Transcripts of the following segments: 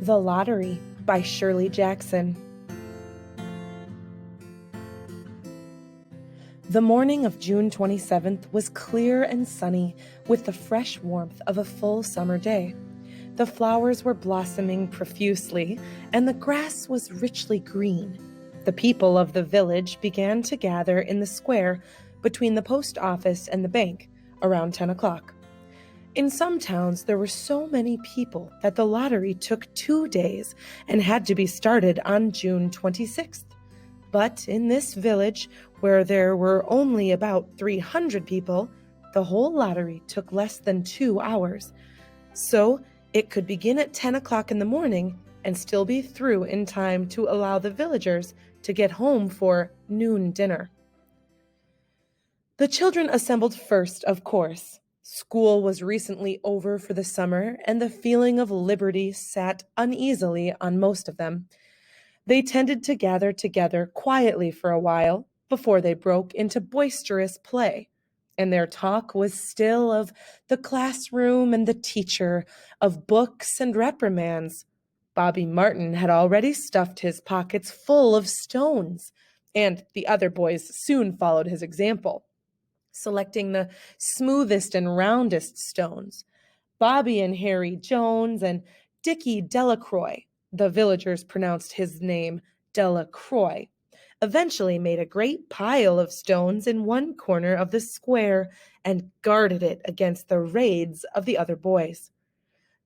The Lottery by Shirley Jackson. The morning of June 27th was clear and sunny with the fresh warmth of a full summer day. The flowers were blossoming profusely, and the grass was richly green. The people of the village began to gather in the square between the post office and the bank around 10 o'clock. In some towns, there were so many people that the lottery took 2 days and had to be started on June 26th. But in this village, where there were only about 300 people, the whole lottery took less than 2 hours. So it could begin at 10 o'clock in the morning and still be through in time to allow the villagers to get home for noon dinner. The children assembled first, of course. School was recently over for the summer, and the feeling of liberty sat uneasily on most of them. They tended to gather together quietly for a while before they broke into boisterous play, and their talk was still of the classroom and the teacher, of books and reprimands. Bobby Martin had already stuffed his pockets full of stones, and the other boys soon followed his example, selecting the smoothest and roundest stones. Bobby and Harry Jones and Dickie Delacroix, the villagers pronounced his name Delacroix, eventually made a great pile of stones in one corner of the square and guarded it against the raids of the other boys.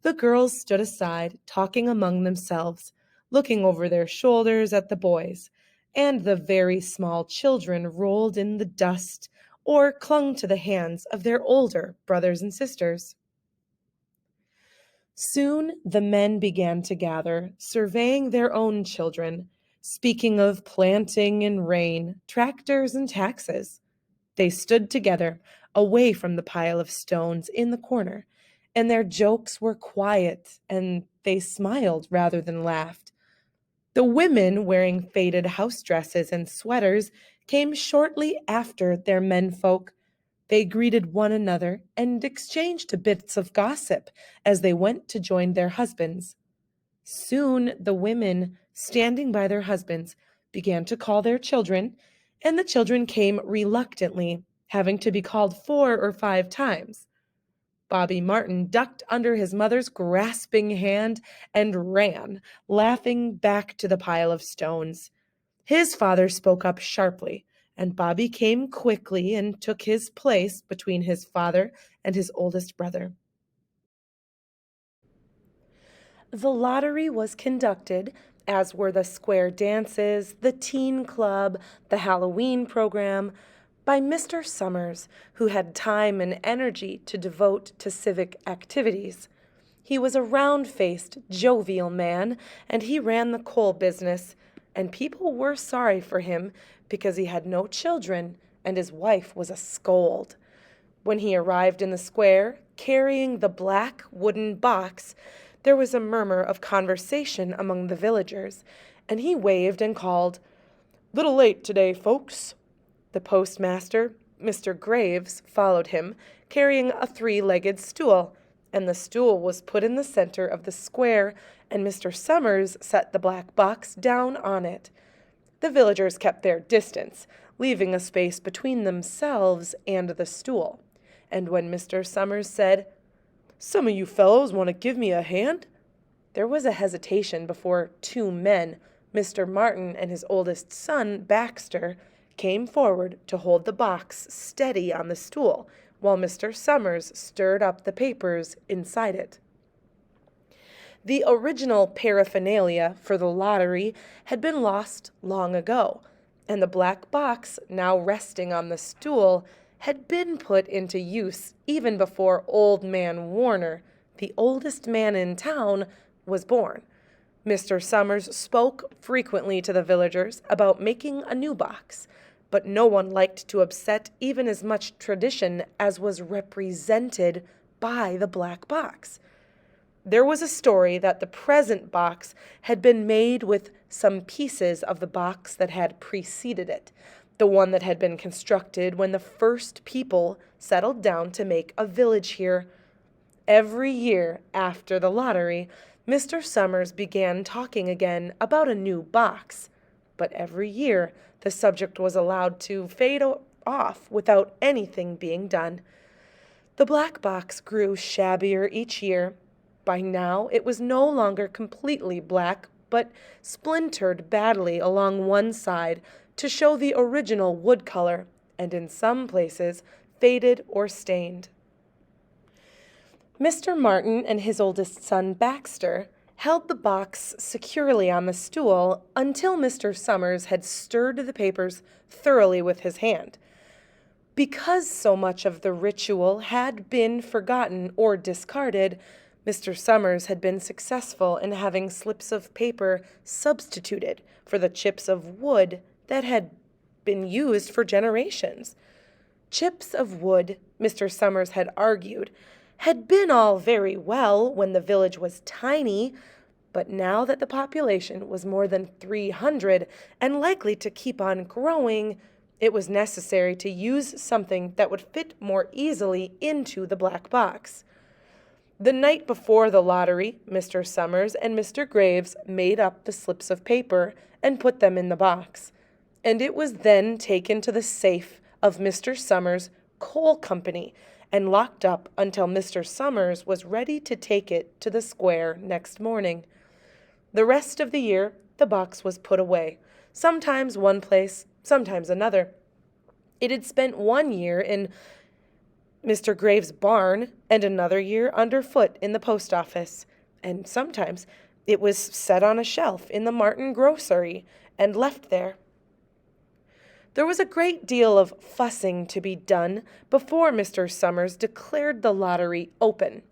The girls stood aside, talking among themselves, looking over their shoulders at the boys, and the very small children rolled in the dust or clung to the hands of their older brothers and sisters. Soon the men began to gather, surveying their own children, speaking of planting and rain, tractors and taxes. They stood together, away from the pile of stones in the corner, and their jokes were quiet, and they smiled rather than laughed. The women, wearing faded house dresses and sweaters, came shortly after their menfolk. They greeted one another and exchanged bits of gossip as they went to join their husbands. Soon the women, standing by their husbands, began to call their children, and the children came reluctantly, having to be called 4 or 5 times. Bobby Martin ducked under his mother's grasping hand and ran, laughing back to the pile of stones. His father spoke up sharply, and Bobby came quickly and took his place between his father and his oldest brother. The lottery was conducted, as were the square dances, the teen club, the Halloween program, by Mr. Summers, who had time and energy to devote to civic activities. He was a round-faced, jovial man, and he ran the coal business, and people were sorry for him because he had no children and his wife was a scold. When he arrived in the square, carrying the black wooden box, there was a murmur of conversation among the villagers, and he waved and called, "Little late today, folks." The postmaster, Mr. Graves, followed him, carrying a 3-legged stool, and the stool was put in the center of the square, and Mr. Summers set the black box down on it. The villagers kept their distance, leaving a space between themselves and the stool, and when Mr. Summers said, "Some of you fellows want to give me a hand?" there was a hesitation before 2 men, Mr. Martin and his oldest son, Baxter, came forward to hold the box steady on the stool while Mr. Summers stirred up the papers inside it. The original paraphernalia for the lottery had been lost long ago, and the black box, now resting on the stool, had been put into use even before Old Man Warner, the oldest man in town, was born. Mr. Summers spoke frequently to the villagers about making a new box, but no one liked to upset even as much tradition as was represented by the black box. There was a story that the present box had been made with some pieces of the box that had preceded it, the one that had been constructed when the first people settled down to make a village here. Every year after the lottery, Mr. Summers began talking again about a new box. But every year, the subject was allowed to fade off without anything being done. The black box grew shabbier each year. By now, it was no longer completely black, but splintered badly along one side to show the original wood color, and in some places faded or stained. Mr. Martin and his oldest son, Baxter, held the box securely on the stool until Mr. Summers had stirred the papers thoroughly with his hand. Because so much of the ritual had been forgotten or discarded, Mr. Summers had been successful in having slips of paper substituted for the chips of wood that had been used for generations. Chips of wood, Mr. Summers had argued, had been all very well when the village was tiny, but now that the population was more than 300 and likely to keep on growing, it was necessary to use something that would fit more easily into the black box. The night before the lottery, Mr. Summers and Mr. Graves made up the slips of paper and put them in the box, and it was then taken to the safe of Mr. Summers' coal company and locked up until Mr. Summers was ready to take it to the square next morning. The rest of the year, the box was put away, sometimes one place, sometimes another. It had spent 1 year in Mr. Graves' barn and another year underfoot in the post office, and sometimes it was set on a shelf in the Martin grocery and left there. There was a great deal of fussing to be done before Mr. Summers declared the lottery open.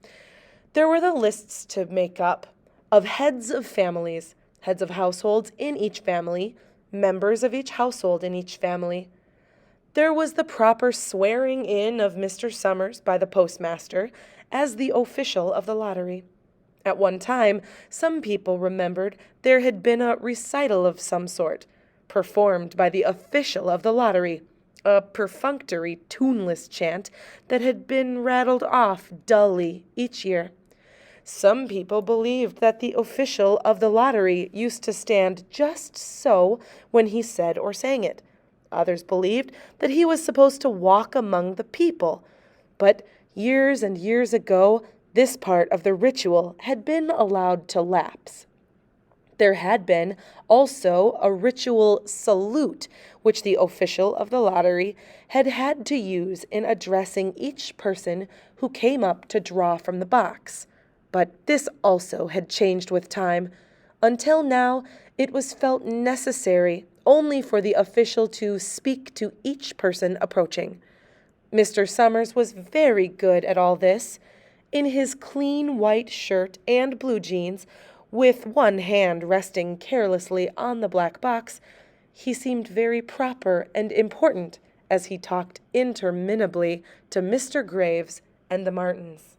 There were the lists to make up of heads of families, heads of households in each family, members of each household in each family. There was the proper swearing in of Mr. Summers by the postmaster as the official of the lottery. At one time, some people remembered there had been a recital of some sort, performed by the official of the lottery, a perfunctory, tuneless chant that had been rattled off dully each year. Some people believed that the official of the lottery used to stand just so when he said or sang it. Others believed that he was supposed to walk among the people. But years and years ago, this part of the ritual had been allowed to lapse. There had been also a ritual salute, which the official of the lottery had had to use in addressing each person who came up to draw from the box. But this also had changed with time. Until now, it was felt necessary only for the official to speak to each person approaching. Mr. Summers was very good at all this. In his clean white shirt and blue jeans, with one hand resting carelessly on the black box, he seemed very proper and important as he talked interminably to Mr. Graves and the Martins.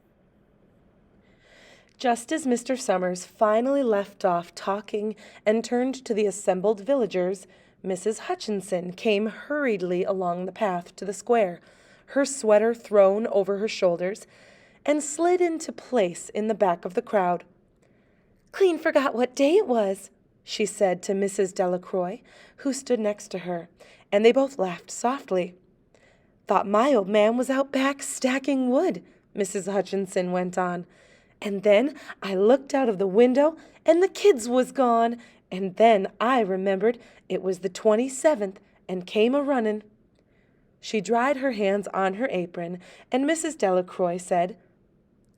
Just as Mr. Summers finally left off talking and turned to the assembled villagers, Mrs. Hutchinson came hurriedly along the path to the square, her sweater thrown over her shoulders, and slid into place in the back of the crowd. "Clean forgot what day it was," she said to Mrs. Delacroix, who stood next to her, and they both laughed softly. "Thought my old man was out back stacking wood," Mrs. Hutchinson went on. "And then I looked out of the window, and the kids was gone, and then I remembered it was the 27th and came a-runnin'." She dried her hands on her apron, and Mrs. Delacroix said,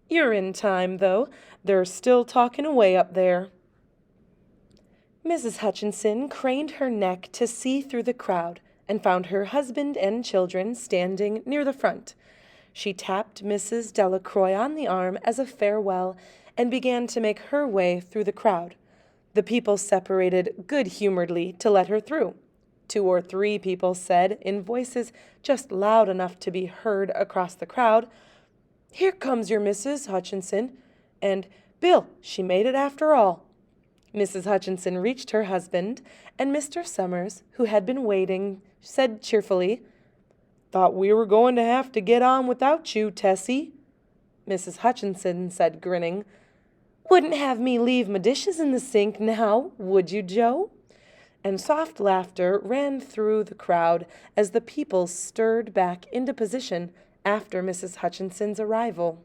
"You're in time, though. They're still talking away up there." Mrs. Hutchinson craned her neck to see through the crowd and found her husband and children standing near the front. She tapped Mrs. Delacroix on the arm as a farewell and began to make her way through the crowd. The people separated good-humoredly to let her through. 2 or 3 people said, in voices just loud enough to be heard across the crowd, "Here comes your Mrs. Hutchinson," and "Bill, she made it after all." Mrs. Hutchinson reached her husband, and Mr. Summers, who had been waiting, said cheerfully, "Thought we were going to have to get on without you, Tessie." Mrs. Hutchinson said, grinning. Wouldn't have me leave my dishes in the sink now, would you, Joe? And soft laughter ran through the crowd as the people stirred back into position after Mrs. Hutchinson's arrival.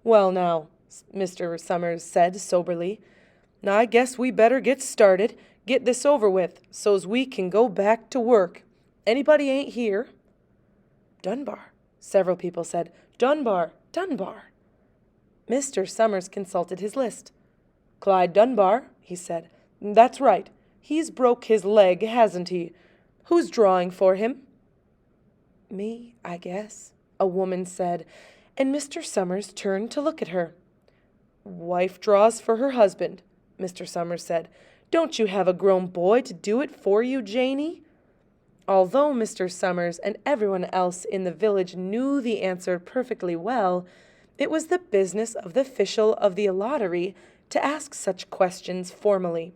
Well, now, Mr. Summers said soberly, I guess we better get started, get this over with, so's we can go back to work. Anybody ain't here? Dunbar, several people said. Dunbar, Dunbar. Mr. Summers consulted his list. Clyde Dunbar, he said. That's right. He's broke his leg, hasn't he? Who's drawing for him? Me, I guess, a woman said, and Mr. Summers turned to look at her. Wife draws for her husband, Mr. Summers said. Don't you have a grown boy to do it for you, Janie? Although Mr. Summers and everyone else in the village knew the answer perfectly well, it was the business of the official of the lottery to ask such questions formally.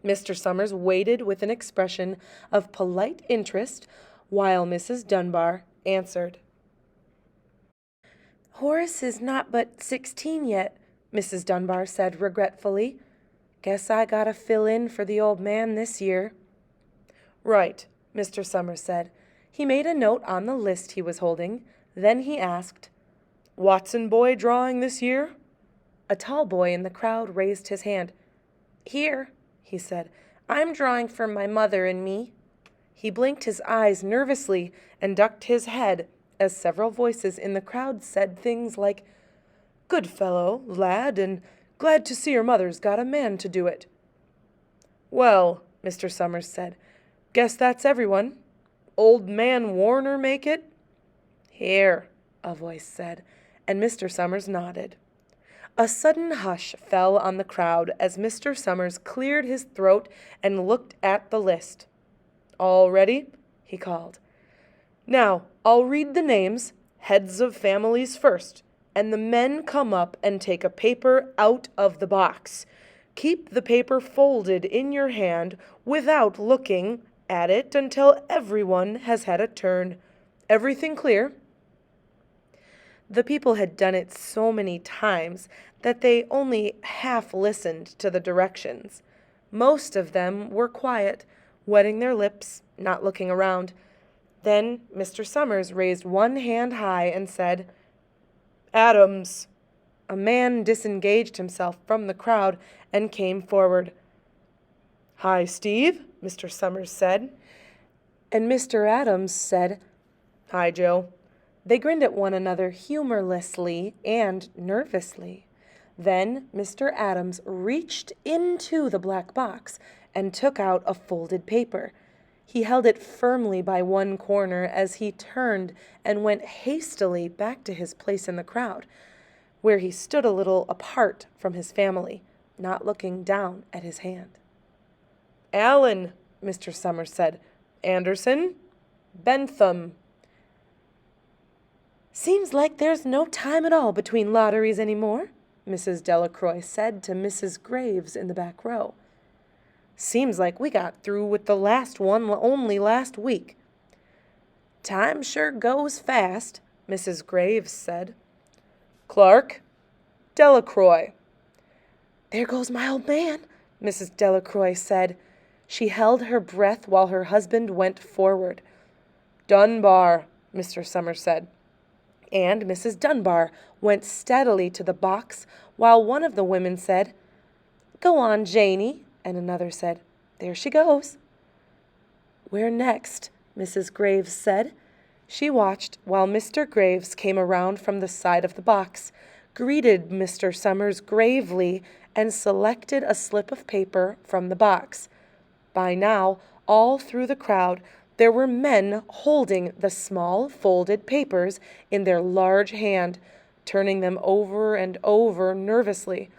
Mr. Summers waited with an expression of polite interest while Mrs. Dunbar answered. Horace is not but 16 yet, Mrs. Dunbar said regretfully. Guess I gotta fill in for the old man this year. Right, Mr. Summers said. He made a note on the list he was holding. Then he asked, Watson boy drawing this year? A tall boy in the crowd raised his hand. Here, he said. I'm drawing for my mother and me. He blinked his eyes nervously and ducked his head as several voices in the crowd said things like, Good fellow, lad, and glad to see your mother's got a man to do it. Well, Mr. Summers said, guess that's everyone. Old man Warner make it? Here, a voice said, and Mr. Summers nodded. A sudden hush fell on the crowd as Mr. Summers cleared his throat and looked at the list. All ready? He called. Now, I'll read the names, heads of families first, and the men come up and take a paper out of the box. Keep the paper folded in your hand without looking at it until everyone has had a turn. Everything clear? The people had done it so many times that they only half listened to the directions. Most of them were quiet, wetting their lips, not looking around. Then Mr. Summers raised one hand high and said, Adams. A man disengaged himself from the crowd and came forward. Hi, Steve, Mr. Summers said. And Mr. Adams said, Hi, Joe. They grinned at one another humorlessly and nervously. Then Mr. Adams reached into the black box and took out a folded paper. He held it firmly by one corner as he turned and went hastily back to his place in the crowd, where he stood a little apart from his family, not looking down at his hand. Allen, Mr. Summers said. Anderson. Bentham. Seems like there's no time at all between lotteries anymore, Mrs. Delacroix said to Mrs. Graves in the back row. Seems like we got through with the last one only last week. Time sure goes fast, Mrs. Graves said. Clark. Delacroix. There goes my old man, Mrs. Delacroix said. She held her breath while her husband went forward. Dunbar, Mr. Summers said. And Mrs. Dunbar went steadily to the box while one of the women said, Go on, Janie, and another said, There she goes. Where next? Mrs. Graves said. She watched while Mr. Graves came around from the side of the box, greeted Mr. Summers gravely, and selected a slip of paper from the box. By now, all through the crowd, there were men holding the small folded papers in their large hand, turning them over and over nervously.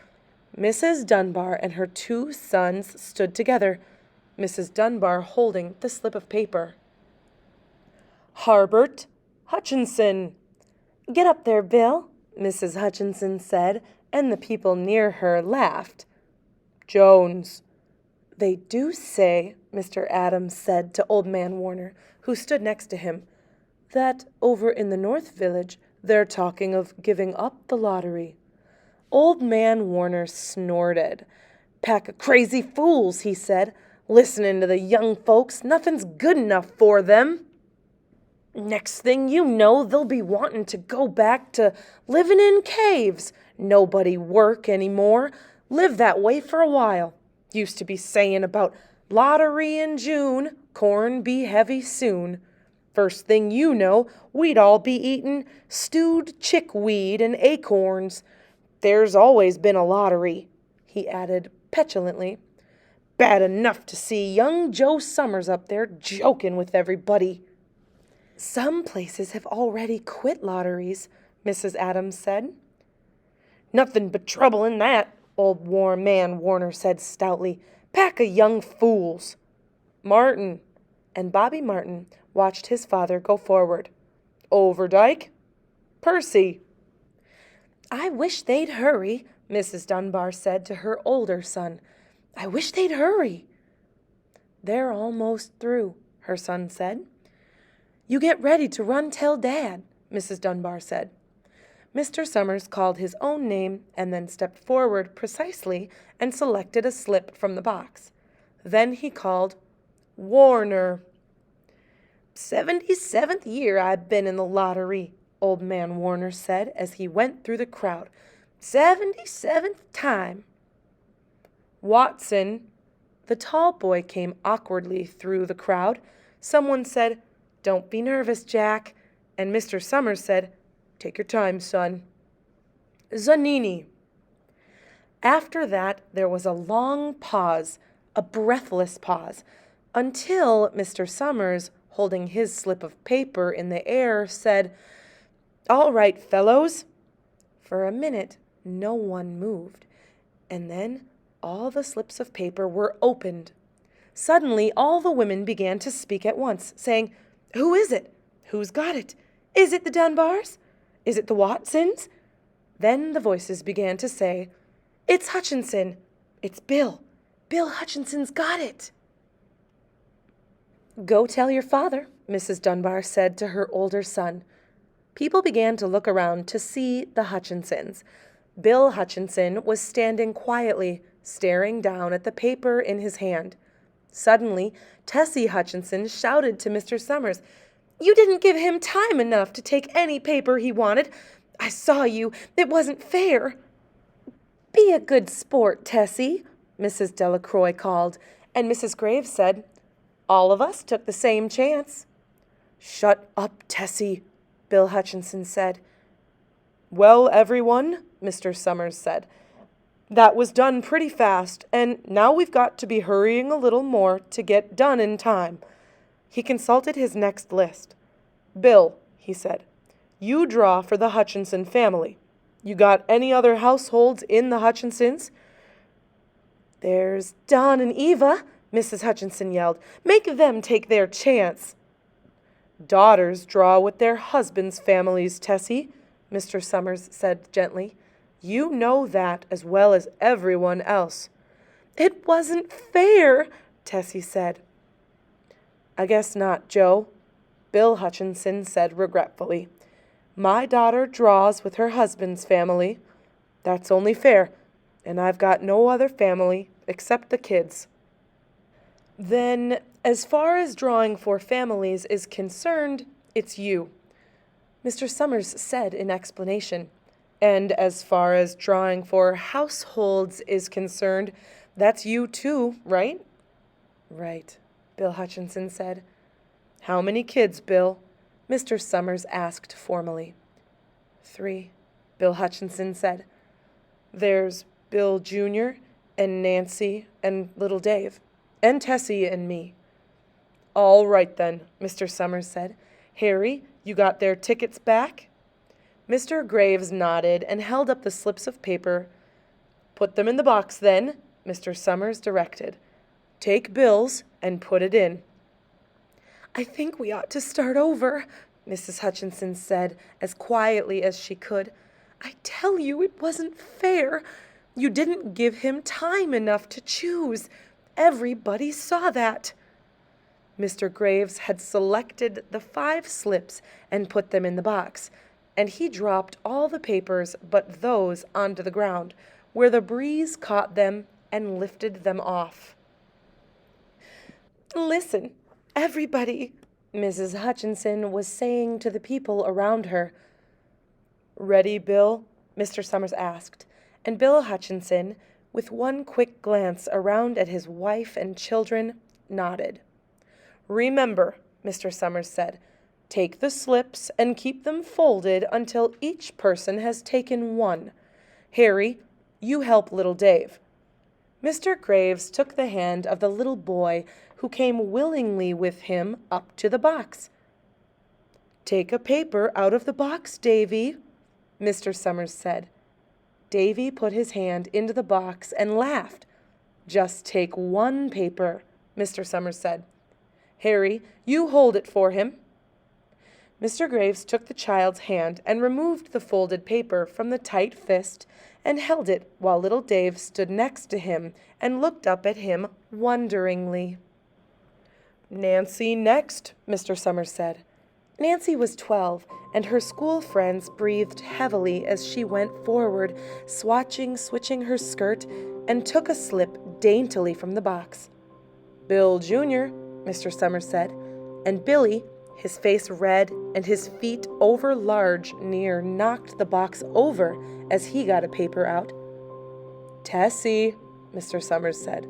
Mrs. Dunbar and her two sons stood together, Mrs. Dunbar holding the slip of paper. Harbert Hutchinson. Get up there, Bill, Mrs. Hutchinson said, and the people near her laughed. Jones. They do say, Mr. Adams said to Old Man Warner, who stood next to him, that over in the North Village They're talking of giving up the lottery." Old Man Warner snorted. "Pack of crazy fools," he said. "Listening to the young folks, nothing's good enough for them. Next thing you know, they'll be wanting to go back to living in caves. Nobody work anymore. Live that way for a while. Used to be saying about lottery in June, corn be heavy soon. First thing you know, we'd all be eating stewed chickweed and acorns. There's always been a lottery," he added petulantly. "Bad enough to see young Joe Summers up there joking with everybody." "Some places have already quit lotteries," Mrs. Adams said. "Nothing but trouble in that," old Man Warner said stoutly. "Pack of young fools." "Martin," and Bobby Martin watched his father go forward. "Overdyke. Percy." "I wish they'd hurry," Mrs. Dunbar said to her older son. "I wish they'd hurry." "They're almost through," her son said. "You get ready to run tell Dad," Mrs. Dunbar said. Mr. Summers called his own name and then stepped forward precisely and selected a slip from the box. Then he called, "Warner." "77th year I've been in the lottery," Old Man Warner said as he went through the crowd. "77th time." "Watson." The tall boy came awkwardly through the crowd. Someone said, "Don't be nervous, Jack." And Mr. Summers said, "Take your time, son." "Zanini." After that, there was a long pause, a breathless pause, until Mr. Summers, holding his slip of paper in the air, said, "All right, fellows." For a minute, no one moved, and then all the slips of paper were opened. Suddenly, all the women began to speak at once, saying, "Who is it? Who's got it? Is it the Dunbars? Is it the Watsons?" Then the voices began to say, "It's Hutchinson. It's Bill. Bill Hutchinson's got it." "Go tell your father," Mrs. Dunbar said to her older son. People began to look around to see the Hutchinsons. Bill Hutchinson was standing quietly, staring down at the paper in his hand. Suddenly, Tessie Hutchinson shouted to Mr. Summers, "You didn't give him time enough to take any paper he wanted. I saw you. It wasn't fair." "Be a good sport, Tessie," Mrs. Delacroix called, and Mrs. Graves said, "All of us took the same chance." "Shut up, Tessie," Bill Hutchinson said. "Well, everyone," Mr. Summers said, "that was done pretty fast, and now we've got to be hurrying a little more to get done in time." He consulted his next list. "Bill," he said, "you draw for the Hutchinson family. You got any other households in the Hutchinsons?" "There's Don and Eva," Mrs. Hutchinson yelled. "Make them take their chance." "Daughters draw with their husbands' families, Tessie," Mr. Summers said gently. "You know that as well as everyone else." "It wasn't fair," Tessie said. "I guess not, Joe," Bill Hutchinson said regretfully. "My daughter draws with her husband's family. That's only fair, and I've got no other family except the kids." "Then, as far as drawing for families is concerned, it's you," Mr. Summers said in explanation. "And as far as drawing for households is concerned, that's you too, right?" "Right," Bill Hutchinson said. "How many kids, Bill?" Mr. Summers asked formally. "3," Bill Hutchinson said. "There's Bill Jr. and Nancy and little Dave, and Tessie and me." "All right then," Mr. Summers said. "Harry, you got their tickets back?" Mr. Graves nodded and held up the slips of paper. "Put them in the box then," Mr. Summers directed. "Take Bill's and put it in." "I think we ought to start over," Mrs. Hutchinson said as quietly as she could. "I tell you it wasn't fair. You didn't give him time enough to choose. Everybody saw that." Mr. Graves had selected the 5 slips and put them in the box. and he dropped all the papers but those onto the ground, where the breeze caught them and lifted them off. "Listen, everybody," Mrs. Hutchinson was saying to the people around her. "Ready, Bill?" Mr. Summers asked, and Bill Hutchinson, with one quick glance around at his wife and children, nodded. "Remember," Mr. Summers said, "take the slips and keep them folded until each person has taken one. Harry, you help little Dave." Mr. Graves took the hand of the little boy who came willingly with him up to the box. "Take a paper out of the box, Davy," Mr. Summers said. Davy put his hand into the box and laughed. "Just take one paper," Mr. Summers said. "Harry, you hold it for him." Mr. Graves took the child's hand and removed the folded paper from the tight fist and held it while little Dave stood next to him and looked up at him wonderingly. "Nancy next," Mr. Summers said. Nancy was 12, and her school friends breathed heavily as she went forward, switching her skirt, and took a slip daintily from the box. "Bill Jr.," Mr. Summers said, and Billy, his face red and his feet over large, near knocked the box over as he got a paper out. "Tessie," Mr. Summers said.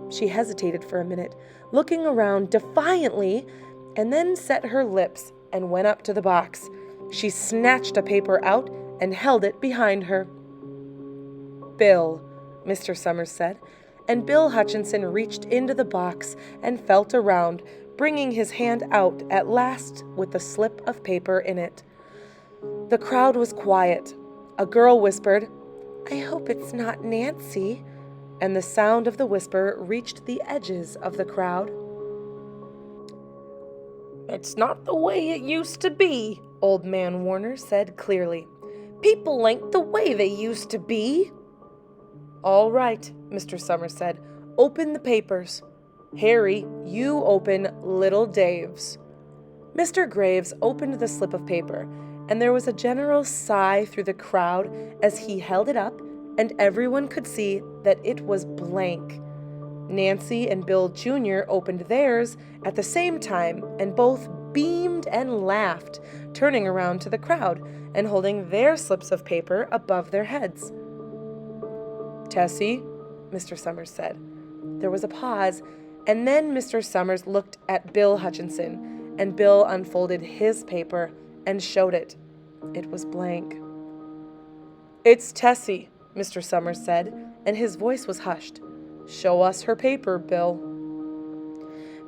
She hesitated for a minute, looking around defiantly, and then set her lips and went up to the box. She snatched a paper out and held it behind her. "Bill," Mr. Summers said, and Bill Hutchinson reached into the box and felt around, bringing his hand out at last with the slip of paper in it. The crowd was quiet. A girl whispered, "I hope it's not Nancy," and the sound of the whisper reached the edges of the crowd. "It's not the way it used to be," Old Man Warner said clearly. "People ain't the way they used to be." "All right," Mr. Summers said. "Open the papers. Harry, you open little Dave's." Mr. Graves opened the slip of paper, and there was a general sigh through the crowd as he held it up, and everyone could see that it was blank. Nancy and Bill Jr. opened theirs at the same time, and both beamed and laughed, turning around to the crowd and holding their slips of paper above their heads. "Tessie," Mr. Summers said. There was a pause, and then Mr. Summers looked at Bill Hutchinson, and Bill unfolded his paper and showed it. It was blank. "It's Tessie," Mr. Summers said, and his voice was hushed. "Show us her paper, Bill."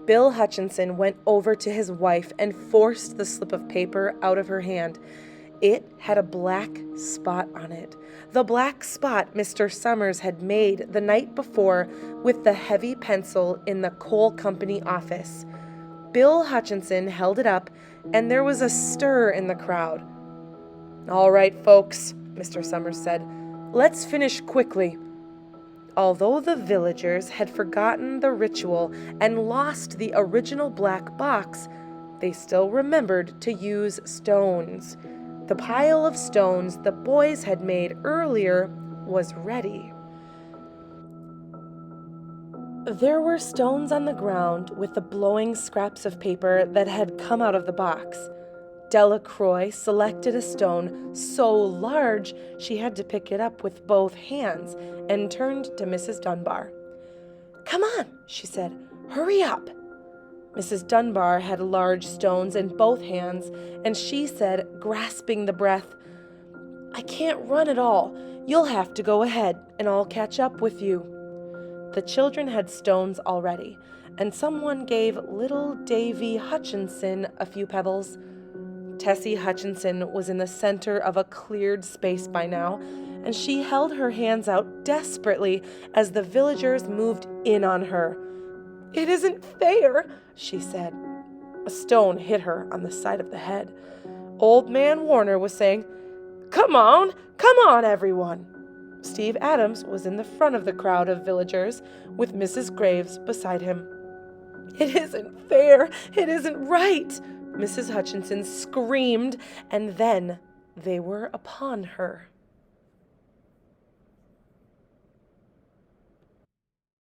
Bill Hutchinson went over to his wife and forced the slip of paper out of her hand. It had a black spot on it, the black spot Mr. Summers had made the night before with the heavy pencil in the coal company office. Bill Hutchinson held it up, and there was a stir in the crowd. "All right, folks," Mr. Summers said, "let's finish quickly." Although the villagers had forgotten the ritual and lost the original black box, they still remembered to use stones. The pile of stones the boys had made earlier was ready. There were stones on the ground with the blowing scraps of paper that had come out of the box. Delacroix selected a stone so large she had to pick it up with both hands and turned to Mrs. Dunbar. "Come on," she said. "Hurry up." Mrs. Dunbar had large stones in both hands, and she said, grasping the breath, "I can't run at all. You'll have to go ahead, and I'll catch up with you." The children had stones already, and someone gave little Davy Hutchinson a few pebbles. Tessie Hutchinson was in the center of a cleared space by now, and she held her hands out desperately as the villagers moved in on her. "It isn't fair," she said. A stone hit her on the side of the head. Old Man Warner was saying, come on, everyone." Steve Adams was in the front of the crowd of villagers with Mrs. Graves beside him. "It isn't fair, it isn't right," Mrs. Hutchinson screamed, and then They were upon her.